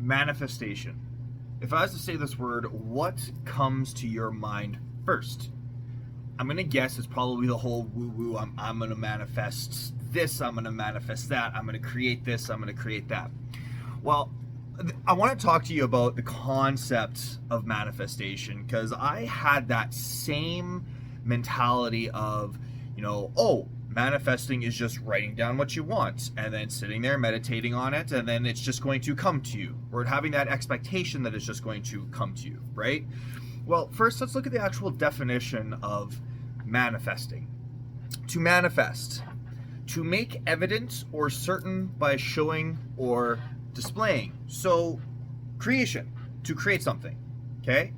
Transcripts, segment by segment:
Manifestation. If I was to say this word, what comes to your mind first? I'm going to guess it's probably the whole woo-woo, I'm going to manifest this, I'm going to manifest that, I'm going to create this, I'm going to create that. Well, I want to talk to you about the concept of manifestation, because I had that same mentality of, manifesting is just writing down what you want and then sitting there meditating on it, and then it's just going to come to you, or having that expectation that it's just going to come to you, right? Well, first, let's look at the actual definition of manifesting. To manifest, to make evident or certain by showing or displaying. So, creation, to create something, okay?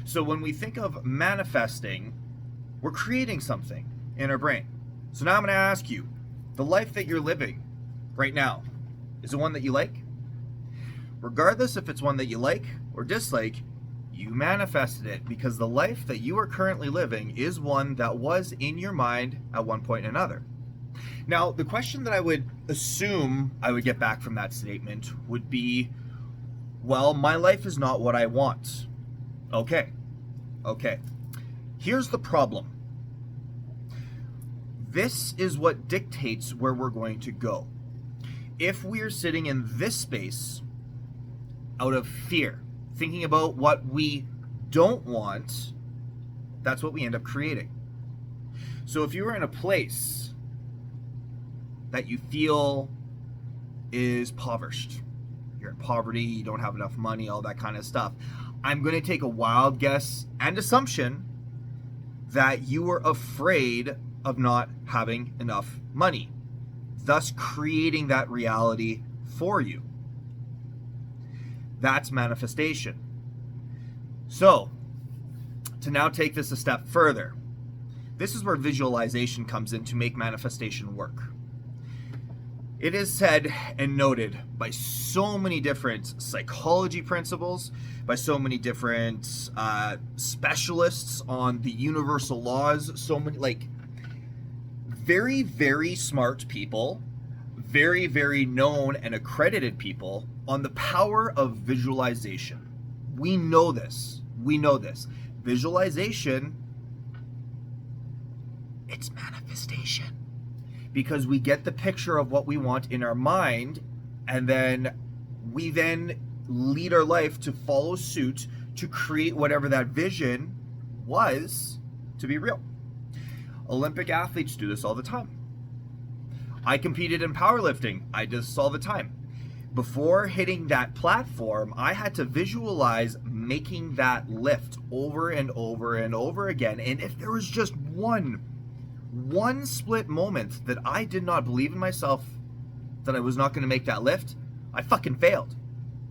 So when we think of manifesting, we're creating something in our brain. So now I'm going to ask you, the life that you're living right now, is it one that you like? Regardless if it's one that you like or dislike, you manifested it, because the life that you are currently living is one that was in your mind at one point or another. Now, the question that I would assume I would get back from that statement would be, well, my life is not what I want. Okay. Here's the problem. This is what dictates where we're going to go. If we're sitting in this space out of fear, thinking about what we don't want, that's what we end up creating. So if you are in a place that you feel is impoverished, you're in poverty, you don't have enough money, all that kind of stuff, I'm going to take a wild guess and assumption that you are afraid of not having enough money, thus creating that reality for you. That's manifestation. So, to now take this a step further, this is where visualization comes in to make manifestation work. It is said and noted by so many different psychology principles, by so many different specialists on the universal laws, so many, very, very smart people, very, very known and accredited people on the power of visualization. We know this. Visualization, it's manifestation. Because we get the picture of what we want in our mind, and then we lead our life to follow suit to create whatever that vision was to be real. Olympic athletes do this all the time. I competed in powerlifting. I do this all the time. Before hitting that platform, I had to visualize making that lift over and over and over again. And if there was just one split moment that I did not believe in myself, that I was not going to make that lift, I fucking failed.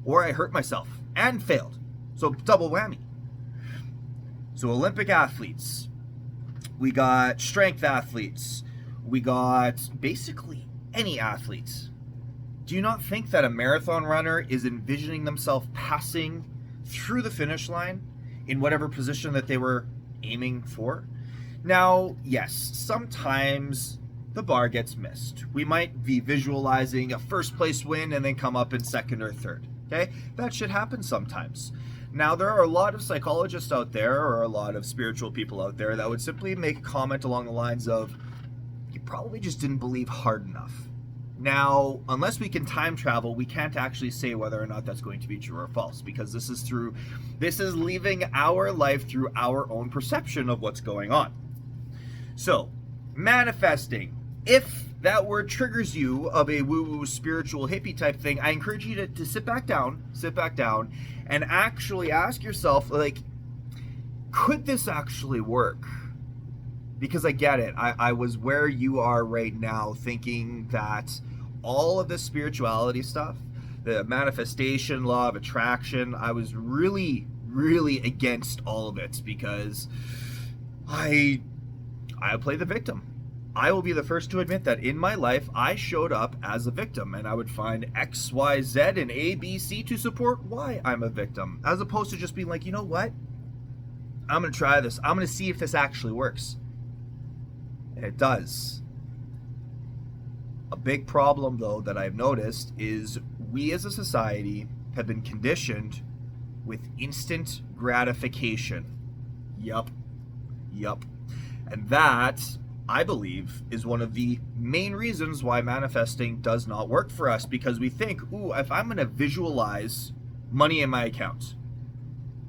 Or I hurt myself and failed. So double whammy. So Olympic athletes, we got strength athletes, we got basically any athletes. Do you not think that a marathon runner is envisioning themselves passing through the finish line in whatever position that they were aiming for? Now, yes, sometimes the bar gets missed. We might be visualizing a first place win and then come up in second or third. Okay? That should happen sometimes. Now, there are a lot of psychologists out there, or a lot of spiritual people out there, that would simply make a comment along the lines of, you probably just didn't believe hard enough. Now, unless we can time travel, we can't actually say whether or not that's going to be true or false, because this is leaving our life through our own perception of what's going on. So, manifesting. If that word triggers you of a woo-woo spiritual hippie type thing, I encourage you to sit back down, and actually ask yourself, could this actually work? Because I get it. I was where you are right now, thinking that all of this spirituality stuff, the manifestation, law of attraction, I was really, really against all of it, because I play the victim. I will be the first to admit that in my life, I showed up as a victim, and I would find X, Y, Z, and A, B, C to support why I'm a victim, as opposed to just being like, you know what? I'm going to try this. I'm going to see if this actually works. And it does. A big problem, though, that I've noticed is we as a society have been conditioned with instant gratification. Yup. And that, I believe, is one of the main reasons why manifesting does not work for us, because we think, ooh, if I'm going to visualize money in my account,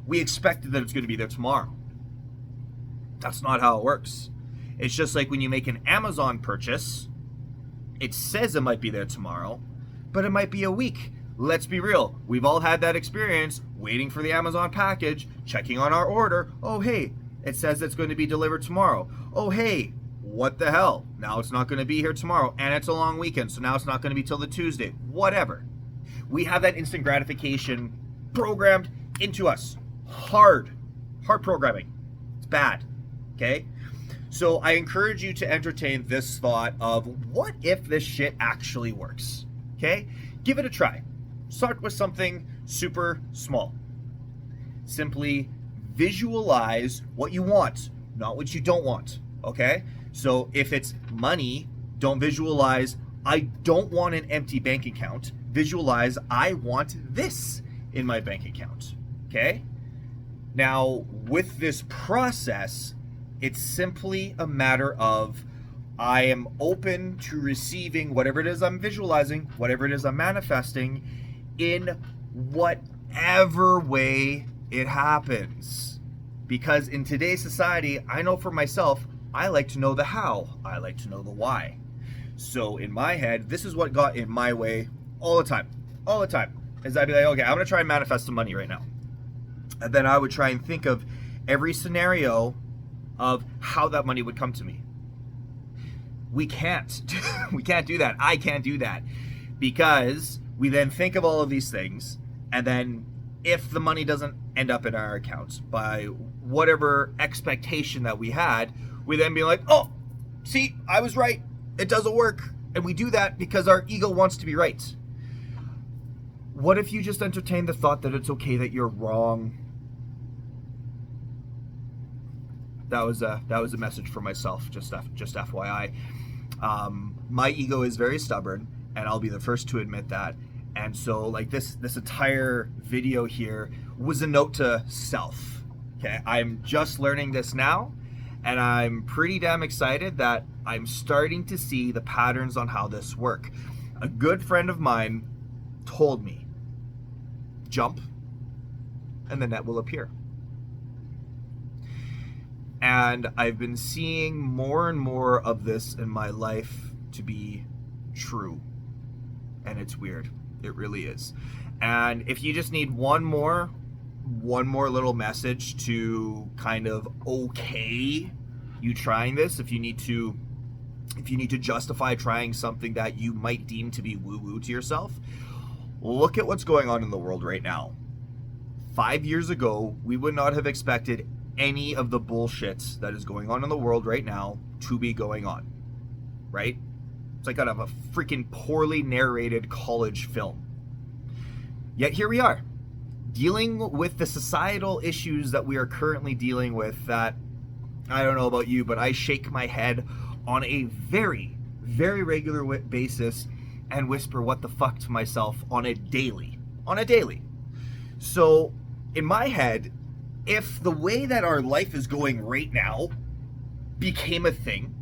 we expect that it's going to be there tomorrow. That's not how it works. It's just like when you make an Amazon purchase, it says it might be there tomorrow, but it might be a week. Let's be real. We've all had that experience, waiting for the Amazon package, checking on our order. Oh, hey, it says it's going to be delivered tomorrow. Oh, hey, what the hell? Now it's not going to be here tomorrow, and it's a long weekend, so now it's not going to be till the Tuesday. Whatever. We have that instant gratification programmed into us. Hard programming. It's bad, okay? So I encourage you to entertain this thought of, what if this shit actually works, okay? Give it a try. Start with something super small. Simply visualize what you want, not what you don't want, okay? So if it's money, don't visualize, I don't want an empty bank account. Visualize, I want this in my bank account, okay? Now, with this process, it's simply a matter of, I am open to receiving whatever it is I'm visualizing, whatever it is I'm manifesting, in whatever way it happens. Because in today's society, I know for myself, I like to know the how, I like to know the why. So in my head, this is what got in my way all the time, is I'd be like, okay, I'm gonna try and manifest some money right now. And then I would try and think of every scenario of how that money would come to me. We can't do that. I can't do that, because we then think of all of these things, and then if the money doesn't end up in our accounts by whatever expectation that we had, we then be like, oh, see, I was right, it doesn't work. And we do that because our ego wants to be right. What if you just entertain the thought that it's okay that you're wrong? That was a message for myself, just FYI. My ego is very stubborn, and I'll be the first to admit that. And so, like, this entire video here was a note to self. Okay, I'm just learning this now, and I'm pretty damn excited that I'm starting to see the patterns on how this work. A good friend of mine told me, jump, and the net will appear. And I've been seeing more and more of this in my life to be true. And it's weird. It really is. And if you just need one more little message to kind of okay you trying this, if you need to justify trying something that you might deem to be woo-woo to yourself, look at what's going on in the world right now. 5 years ago, we would not have expected any of the bullshit that is going on in the world right now to be going on, right? It's like out of a freaking poorly narrated college film. Yet here we are, dealing with the societal issues that we are currently dealing with that, I don't know about you, but I shake my head on a very, very regular basis and whisper what the fuck to myself on a daily. So in my head, if the way that our life is going right now became a thing,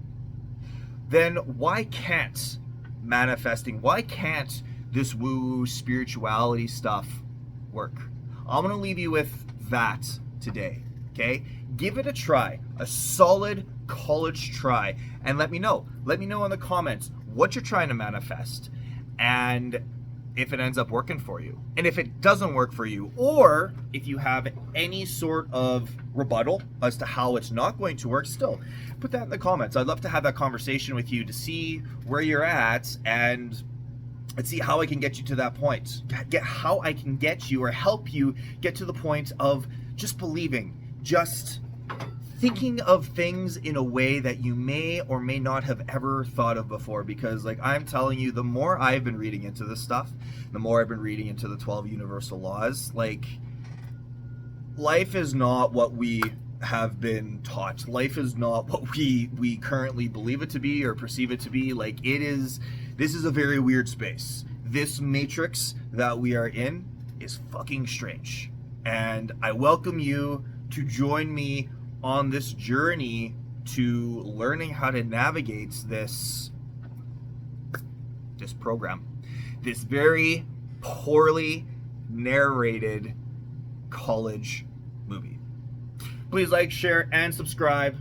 then why can't this woo spirituality stuff work? I'm gonna leave you with that today, okay? Give it a try, a solid college try, and let me know. Let me know in the comments what you're trying to manifest, and if it ends up working for you. And if it doesn't work for you, or if you have any sort of rebuttal as to how it's not going to work, still put that in the comments. I'd love to have that conversation with you to see where you're at and see how I can get you to that point. How I can get you or help you get to the point of just believing, just thinking of things in a way that you may or may not have ever thought of before. Because, like, I'm telling you, the more I've been reading into this stuff, the more I've been reading into the 12 universal laws, like, life is not what we have been taught. Life is not what we currently believe it to be or perceive it to be. Like, this is a very weird space. This matrix that we are in is fucking strange. And I welcome you to join me on this journey to learning how to navigate this program, this very poorly narrated college movie. Please like, share, and subscribe.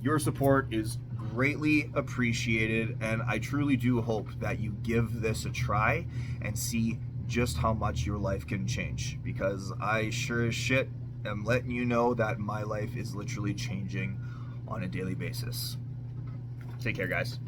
Your support is greatly appreciated, and I truly do hope that you give this a try and see just how much your life can change, because I sure as shit am letting you know that my life is literally changing on a daily basis. Take care, guys.